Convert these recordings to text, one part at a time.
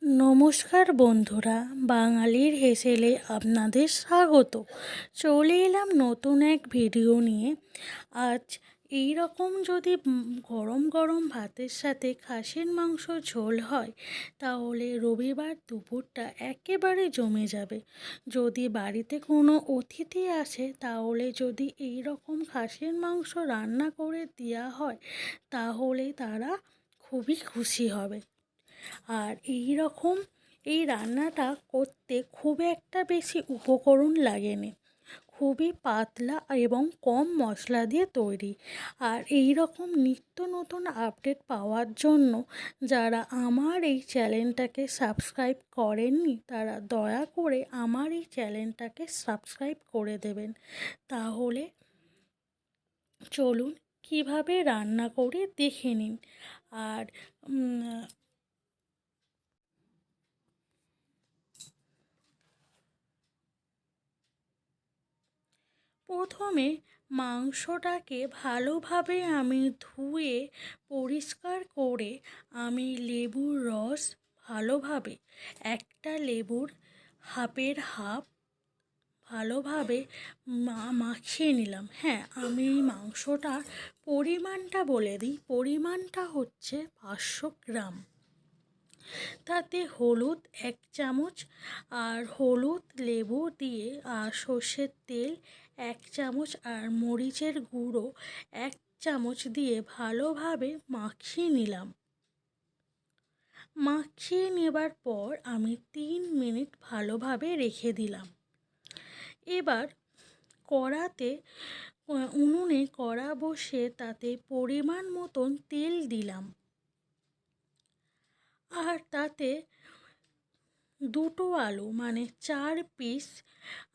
নমস্কার বন্ধুরা, বাঙালির হেসেলে আপনাদের স্বাগত। চলে এলাম নতুন এক ভিডিও নিয়ে। আজ এই রকম যদি গরম গরম ভাতের সাথে খাসির মাংস ঝোল হয়, তাহলে রবিবার দুপুরটা একেবারে জমে যাবে। যদি বাড়িতে কোনো অতিথি আসে, তাহলে যদি এই রকম খাসির মাংস রান্না করে দেওয়া হয়, তাহলে তারা খুবই খুশি হবে। আর এই রান্নাটা করতে খুব একটা বেশি উপকরণ লাগেনি, খুবই পাতলা এবং কম মশলা দিয়ে তৈরি। আর এই রকম নিত্য নতুন আপডেট পাওয়ার জন্য যারা আমার এই চ্যানেলটাকে সাবস্ক্রাইব করেননি, তারা দয়া করে আমার এই চ্যানেলটাকে সাবস্ক্রাইব করে দেবেন। তাহলে চলুন কিভাবে রান্না করে দেখে নিন। আর প্রথমে মাংসটাকে ভালোভাবে আমি ধুয়ে পরিষ্কার করে আমি লেবুর রস ভালোভাবে, একটা লেবুর হাফের হাফ ভালোভাবে মাখিয়ে নিলাম। হ্যাঁ, আমি মাংসটার পরিমাণটা বলে দিই, পরিমাণটা হচ্ছে 500 গ্রাম। তাতে হলুদ 1 চামচ, আর হলুদ, লেবু দিয়ে আর সর্ষের তেল 1 চামচ, আর মরিচের গুঁড়ো 1 চামচ দিয়ে ভালোভাবে মাখিয়ে নিলাম। মাখিয়ে নেবার পর আমি 3 মিনিট ভালোভাবে রেখে দিলাম। এবার উনুনে কড়া বসে তাতে পরিমাণ মতন তেল দিলাম, আর তাতে 2টো আলু মানে 4 পিস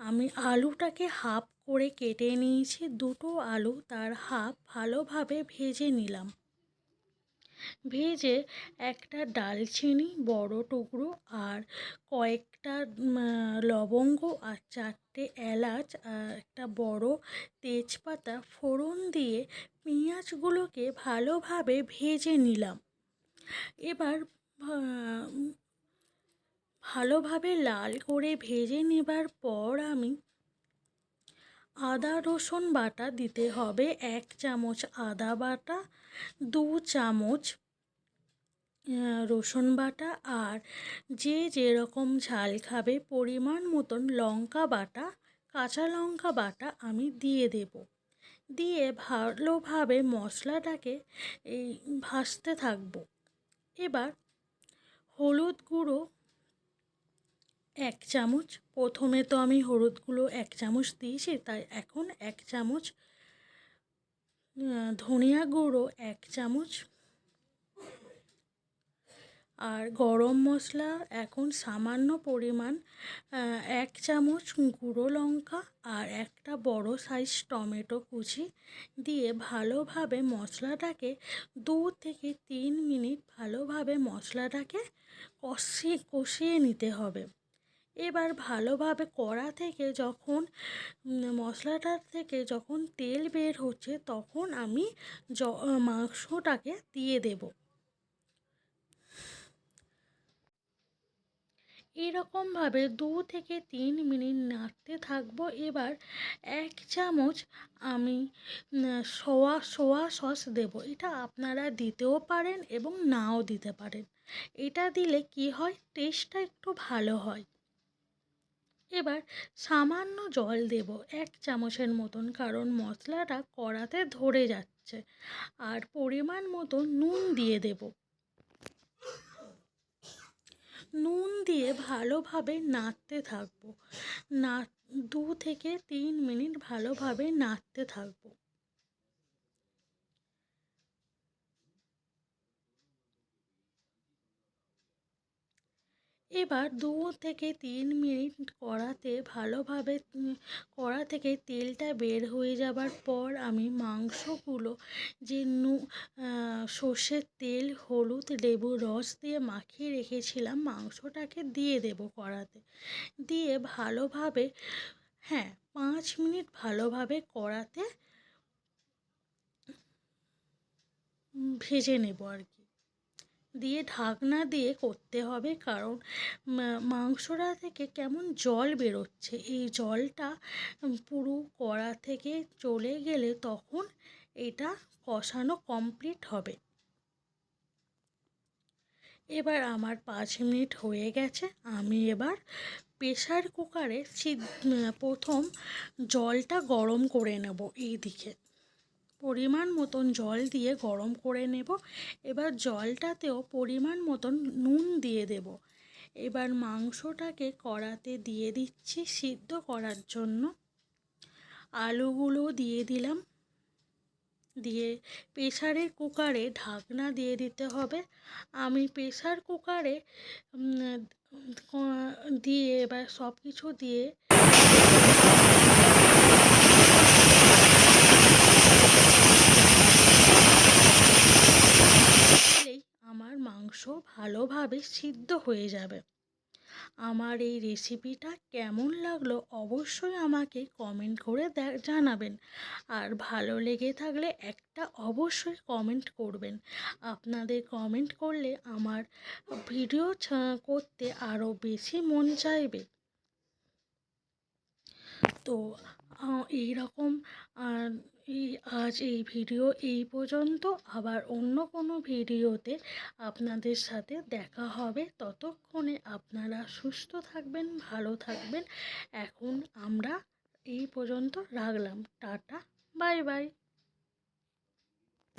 আমি আলুটাকে হাফ করে কেটে নিয়েছি। 2টো আলু তার হাফ ভালোভাবে ভেজে নিলাম। ভেজে একটা ডালচিনি বড় টুকরো, আর কয়েকটা লবঙ্গ, আর 4টে এলাচ, আর একটা বড় তেজপাতা ফোড়ন দিয়ে পেঁয়াজগুলোকে ভালোভাবে ভেজে নিলাম। এবার ভালোভাবে লাল করে ভেজে নেবার পর আমি আদা রসুন বাটা দিতে হবে। 1 চামচ আদা বাটা, 2 চামচ রসুন বাটা, আর যে যেরকম ঝাল খাবে পরিমাণ মতন লঙ্কা বাটা, কাঁচা লঙ্কা বাটা আমি দিয়ে দেব। দিয়ে ভালোভাবে মশলাটাকে ভাজতে থাকবো। এবার হলুদ গুঁড়ো 1 চামচ, প্রথমে তো আমি হলুদ গুঁড়ো 1 চামচ দিয়েছি, তাই এখন 1 চামচ, ধনিয়া গুঁড়ো 1 চামচ, আর গরম মশলা এখন সামান্য পরিমাণ 1 চামচ, গুঁড়ো লঙ্কা, আর একটা বড় সাইজ টমেটো কুচি দিয়ে ভালোভাবে মশলাটাকে 2 থেকে 3 মিনিট ভালোভাবে মশলাটাকে কষিয়ে নিতে হবে। এবার ভালোভাবে কড়া থেকে মশলাটার থেকে যখন তেল বের হচ্ছে, তখন আমি মাংসটাকে দিয়ে দেব। এরকমভাবে 2 থেকে 3 মিনিট নাড়তে থাকবো। এবার 1 চামচ আমি সোয়া সস দেব। এটা আপনারা দিতেও পারেন এবং নাও দিতে পারেন। এটা দিলে কি হয়, টেস্টটা একটু ভালো হয়। এবার সামান্য জল দেব 1 চামচের মতন, কারণ মশলাটা কড়াতে ধরে যাচ্ছে। আর পরিমাণ মতো নুন দিয়ে দেব। নুন দিয়ে ভালোভাবে নাড়তে থাকবো। 2 থেকে 3 মিনিট ভালোভাবে নাড়তে থাকবো। এবার 2 থেকে 3 মিনিট কড়া থেকে তেলটা বের হয়ে যাবার পর আমি মাংসগুলো যে সর্ষের তেল, হলুদ, লেবুর রস দিয়ে মাখিয়ে রেখেছিলাম, মাংসটাকে দিয়ে দেব কড়াতে। দিয়ে ভালোভাবে 5 মিনিট ভালোভাবে কড়াতে ভেজে নেব আর কি। দিয়ে ঢাকনা দিয়ে করতে হবে, কারণ মাংসটা থেকে কেমন জল বেরোচ্ছে, এই জলটা পুরো কড়া থেকে চলে গেলে তখন এটা কষানো কমপ্লিট হবে। এবার আমার 5 মিনিট হয়ে গেছে। আমি এবার প্রেসার কুকারে প্রথম জলটা গরম করে নেব। এই দিকে পরিমাণ মতন জল দিয়ে গরম করে নেব। এবার জলটাতেও পরিমাণ মতন নুন দিয়ে দেব। এবার মাংসটাকে কড়াতে দিয়ে দিচ্ছি সিদ্ধ করার জন্য। আলুগুলো দিয়ে দিলাম, দিয়ে প্রেসারের কুকারে ঢাকনা দিয়ে দিতে হবে। আমি প্রেসার কুকারে দিয়ে এবার সব কিছু দিয়ে আমার মাংস ভালোভাবে সিদ্ধ হয়ে যাবে। আমার এই রেসিপিটা কেমন লাগলো অবশ্যই আমাকে কমেন্ট করে জানাবেন। আর ভালো লেগে থাকলে একটা অবশ্যই কমেন্ট করবেন। আপনাদের কমেন্ট করলে আমার ভিডিও করতে আরও বেশি মন চাইবে। তো এইরকম আজ এই ভিডিও এই পর্যন্ত। আবার অন্য কোনো ভিডিওতে আপনাদের সাথে দেখা হবে। ততক্ষণে আপনারা সুস্থ থাকবেন, ভালো থাকবেন। এখন আমরা এই পর্যন্ত রাখলাম। Tata, bye bye.